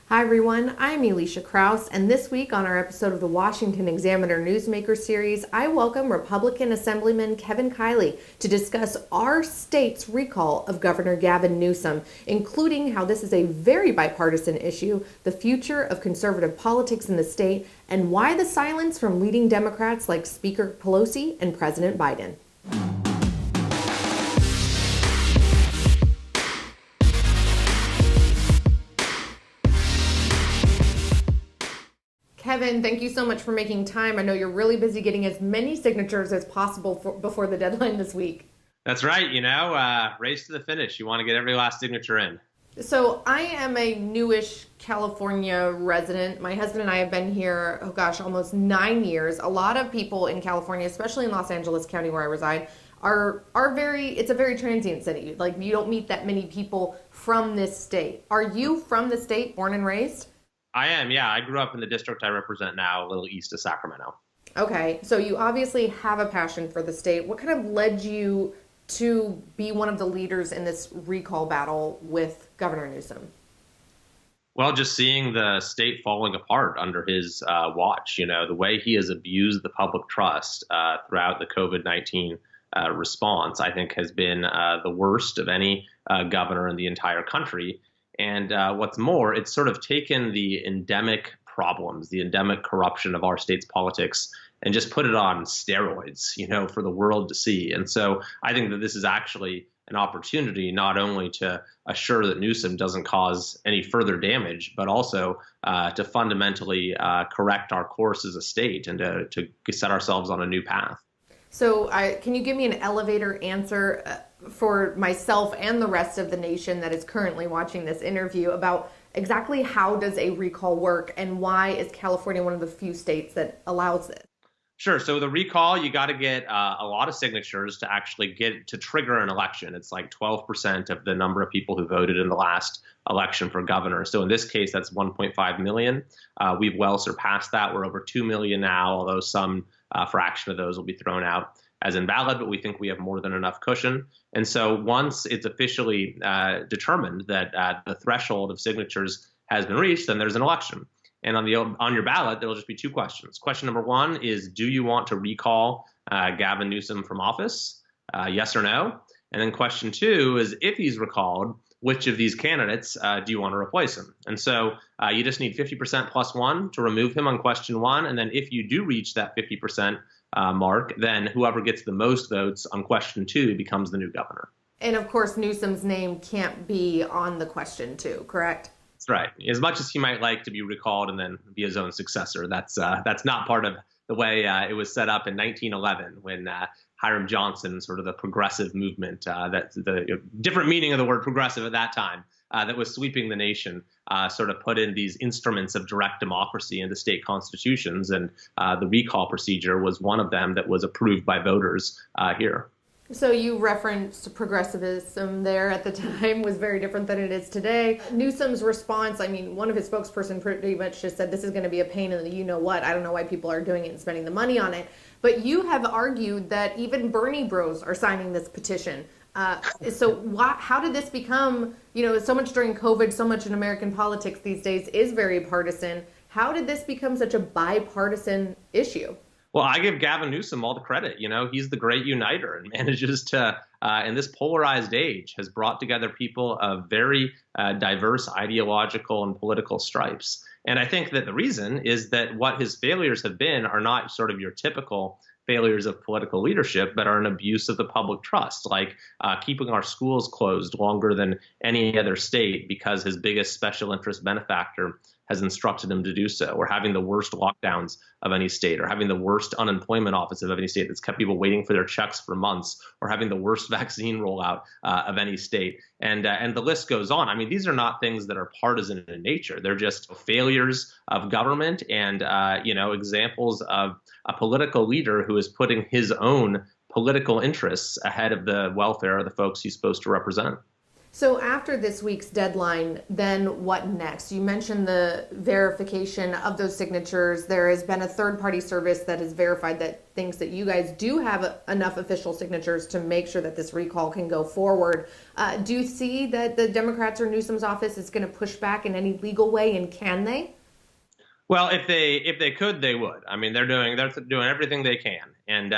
Hi everyone, I'm Elisha Krause, and this week on our episode of the Washington Examiner Newsmaker series, I welcome Republican Assemblyman Kevin KILEY to discuss our state's recall of Governor Gavin Newsom, including how this is a very bipartisan issue, the future of conservative politics in the state, and why the silence from leading Democrats like Speaker Pelosi and President Biden. Kevin, thank you so much for making time. I know you're really busy getting as many signatures as possible before the deadline this week. That's right. Race to the finish. You want to get every last signature in. So I am a newish California resident. My husband and I have been here, almost 9 years. A lot of people in California, especially in Los Angeles County where I reside, it's a very transient city. Like, you don't meet that many people from this state. Are you from the state, born and raised? I am, yeah. I grew up in the district I represent now, a little east of Sacramento. Okay, so you obviously have a passion for the state. What kind of led you to be one of the leaders in this recall battle with Governor Newsom? Well, just seeing the state falling apart under his watch, the way he has abused the public trust throughout the COVID-19 response, I think has been the worst of any governor in the entire country. And what's more, it's sort of taken the endemic problems, the endemic corruption of our state's politics, and just put it on steroids, for the world to see. And so I think that this is actually an opportunity not only to assure that Newsom doesn't cause any further damage, but also to fundamentally correct our course as a state and to set ourselves on a new path. So can you give me an elevator answer for myself and the rest of the nation that is currently watching this interview about exactly how does a recall work and why is California one of the few states that allows this? Sure. So the recall, you got to get a lot of signatures to actually get to trigger an election. It's like 12% of the number of people who voted in the last election for governor. So in this case, that's 1.5 million. We've well surpassed that. We're over 2 million now, although some fraction of those will be thrown out as invalid, but we think we have more than enough cushion. And so once it's officially determined that the threshold of signatures has been reached, then there's an election. And on your ballot, there'll just be two questions. Question number one is, do you want to recall Gavin Newsom from office? Yes or no? And then question two is, if he's recalled, which of these candidates do you want to replace him? And so you just need 50% plus one to remove him on question one. And then if you do reach that 50% mark, then whoever gets the most votes on question two becomes the new governor. And of course, Newsom's name can't be on the question two, correct? That's right. As much as he might like to be recalled and then be his own successor, that's not part of the way it was set up in 1911 when Hiram Johnson, sort of the progressive movement, that's the different meaning of the word progressive at that time, that was sweeping the nation, sort of put in these instruments of direct democracy into state constitutions. And the recall procedure was one of them that was approved by voters here. So you referenced progressivism there at the time was very different than it is today. Newsom's response, one of his spokesperson pretty much just said this is going to be a pain in the you-know-what. I don't know why people are doing it and spending the money on it. But you have argued that even Bernie bros are signing this petition. How did this become, so much during COVID, so much in American politics these days is very partisan. How did this become such a bipartisan issue? Well, I give Gavin Newsom all the credit. He's the great uniter and manages to, in this polarized age, has brought together people of very diverse ideological and political stripes. And I think that the reason is that what his failures have been are not sort of your typical failures of political leadership, but are an abuse of the public trust, like keeping our schools closed longer than any other state because his biggest special interest benefactor has instructed him to do so, or having the worst lockdowns of any state, or having the worst unemployment office of any state that's kept people waiting for their checks for months, or having the worst vaccine rollout of any state. And the list goes on. These are not things that are partisan in nature. They're just failures of government and, examples of a political leader who is putting his own political interests ahead of the welfare of the folks he's supposed to represent. So after this week's deadline, then what next? You mentioned the verification of those signatures. There has been a third-party service that has verified that thinks that you guys do have enough official signatures to make sure that this recall can go forward. Do you see that the Democrats or Newsom's office is going to push back in any legal way, and can they? Well, if they could, they would. I mean, they're doing everything they can, and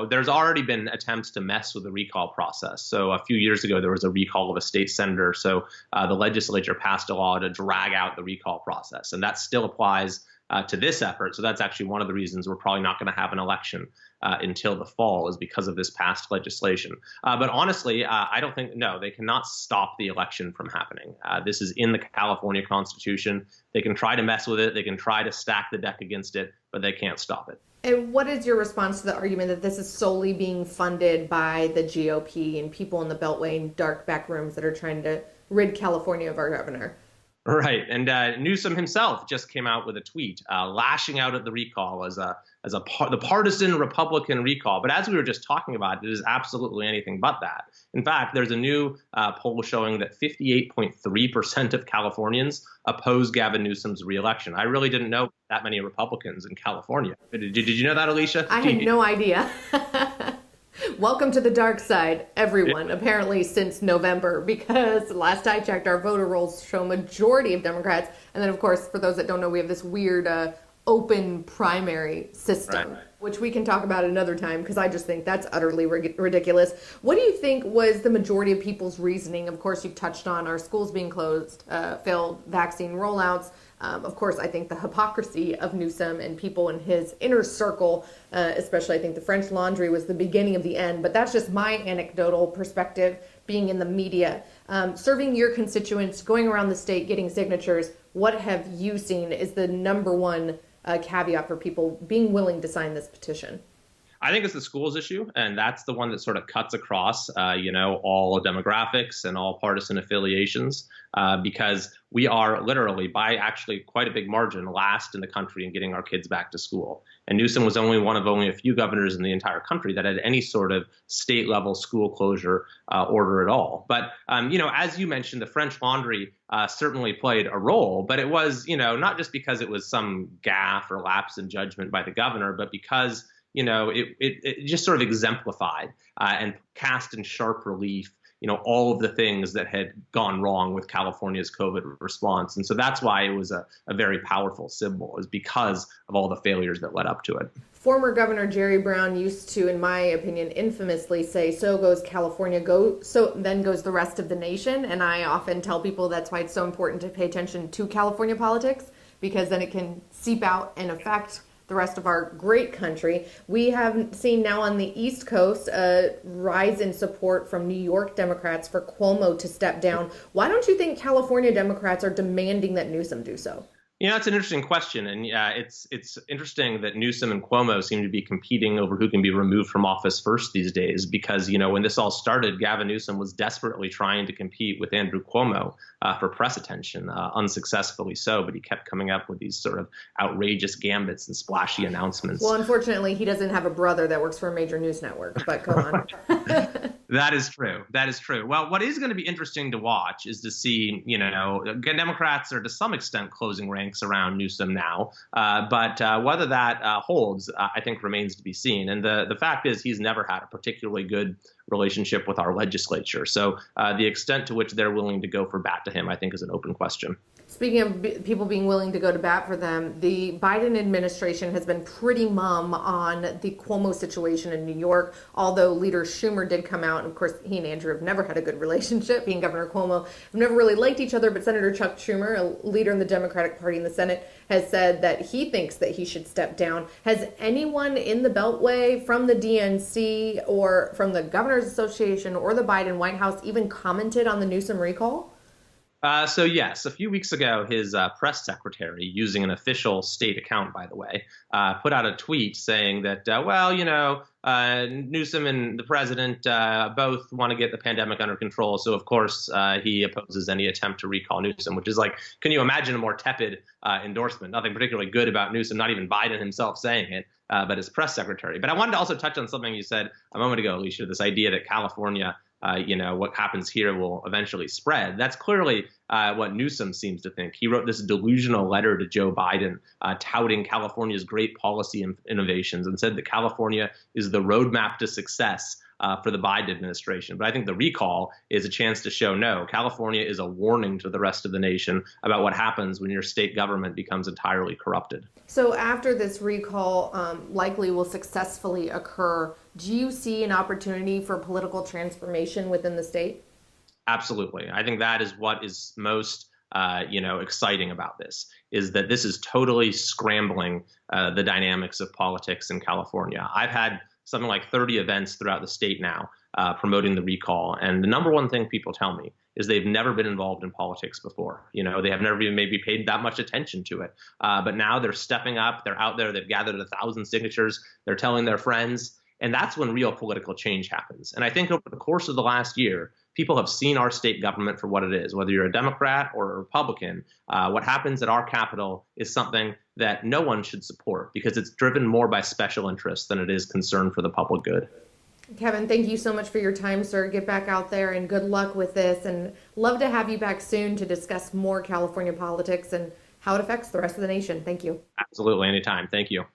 there's already been attempts to mess with the recall process. So a few years ago, there was a recall of a state senator. So the legislature passed a law to drag out the recall process, and that still applies to this effort. So that's actually one of the reasons we're probably not going to have an election until the fall, is because of this past legislation. But honestly, I don't think, no, they cannot stop the election from happening. This is in the California Constitution. They can try to mess with it. They can try to stack the deck against it, but they can't stop it. And what is your response to the argument that this is solely being funded by the GOP and people in the Beltway and dark back rooms that are trying to rid California of our governor? Right, and Newsom himself just came out with a tweet lashing out at the recall as the partisan Republican recall. But as we were just talking about, it is absolutely anything but that. In fact, there's a new poll showing that 58.3% of Californians oppose Gavin Newsom's reelection. I really didn't know that many Republicans in California. Did you know that, Alicia? I had no idea. Welcome to the dark side, everyone, apparently since November, because last I checked, our voter rolls show majority of Democrats. And then, of course, for those that don't know, we have this weird open primary system, right, which we can talk about another time, because I just think that's utterly ridiculous. What do you think was the majority of people's reasoning? Of course, you've touched on our schools being closed, failed vaccine rollouts. Of course, I think the hypocrisy of Newsom and people in his inner circle, especially I think the French Laundry was the beginning of the end, but that's just my anecdotal perspective being in the media. Serving your constituents, going around the state, getting signatures, what have you seen is the number one caveat for people being willing to sign this petition? I think it's the schools issue, and that's the one that sort of cuts across, all demographics and all partisan affiliations, because we are literally, by actually quite a big margin, last in the country in getting our kids back to school. And Newsom was only one of only a few governors in the entire country that had any sort of state-level school closure order at all. But, as you mentioned, the French Laundry certainly played a role, but it was, not just because it was some gaffe or lapse in judgment by the governor, but because it just sort of exemplified and cast in sharp relief, all of the things that had gone wrong with California's COVID response. And so that's why it was a very powerful symbol, is because of all the failures that led up to it. Former Governor Jerry Brown used to, in my opinion, infamously say, so goes California, so then goes the rest of the nation. And I often tell people that's why it's so important to pay attention to California politics, because then it can seep out and affect the rest of our great country. We have seen now on the East Coast a rise in support from New York Democrats for Cuomo to step down. Why don't you think California Democrats are demanding that Newsom do so? That's an interesting question. And it's interesting that Newsom and Cuomo seem to be competing over who can be removed from office first these days, because, when this all started, Gavin Newsom was desperately trying to compete with Andrew Cuomo for press attention, unsuccessfly so, but he kept coming up with these sort of outrageous gambits and splashy announcements. Well, unfortunately, he doesn't have a brother that works for a major news network, but go on. That is true. That is true. Well, what is going to be interesting to watch is to see, Democrats are to some extent closing ranks around Newsom now, but whether that holds, I think remains to be seen. And the fact is, he's never had a particularly good relationship with our legislature. So the extent to which they're willing to go for bat to him, I think, is an open question. Speaking of people being willing to go to bat for them, the Biden administration has been pretty mum on the Cuomo situation in New York, although Leader Schumer did come out. And of course, he and Andrew have never had a good relationship. He and Governor Cuomo have never really liked each other, but Senator Chuck Schumer, a leader in the Democratic Party in the Senate, has said that he thinks that he should step down. Has anyone in the Beltway from the DNC or from the Governor's Association or the Biden White House even commented on the Newsom recall? So yes, a few weeks ago, his press secretary, using an official state account, by the way, put out a tweet saying that, Newsom and the president both want to get the pandemic under control. So, of course, he opposes any attempt to recall Newsom, which is like, can you imagine a more tepid endorsement? Nothing particularly good about Newsom, not even Biden himself saying it, but his press secretary. But I wanted to also touch on something you said a moment ago, Alicia, this idea that California what happens here will eventually spread. That's clearly what Newsom seems to think. He wrote this delusional letter to Joe Biden touting California's great policy innovations and said that California is the roadmap to success for the Biden administration. But I think the recall is a chance to show, no, California is a warning to the rest of the nation about what happens when your state government becomes entirely corrupted. So after this recall likely will successfully occur, do you see an opportunity for political transformation within the state? Absolutely. I think that is what is most exciting about this, is that this is totally scrambling the dynamics of politics in California. I've had something like 30 events throughout the state now promoting the recall. And the number one thing people tell me is they've never been involved in politics before. They have never even maybe paid that much attention to it. But now they're stepping up. They're out there. They've gathered 1,000 signatures. They're telling their friends. And that's when real political change happens. And I think over the course of the last year, people have seen our state government for what it is. Whether you're a Democrat or a Republican, what happens at our Capitol is something that no one should support because it's driven more by special interests than it is concern for the public good. Kevin, thank you so much for your time, sir. Get back out there and good luck with this. And love to have you back soon to discuss more California politics and how it affects the rest of the nation. Thank you. Absolutely. Anytime. Thank you.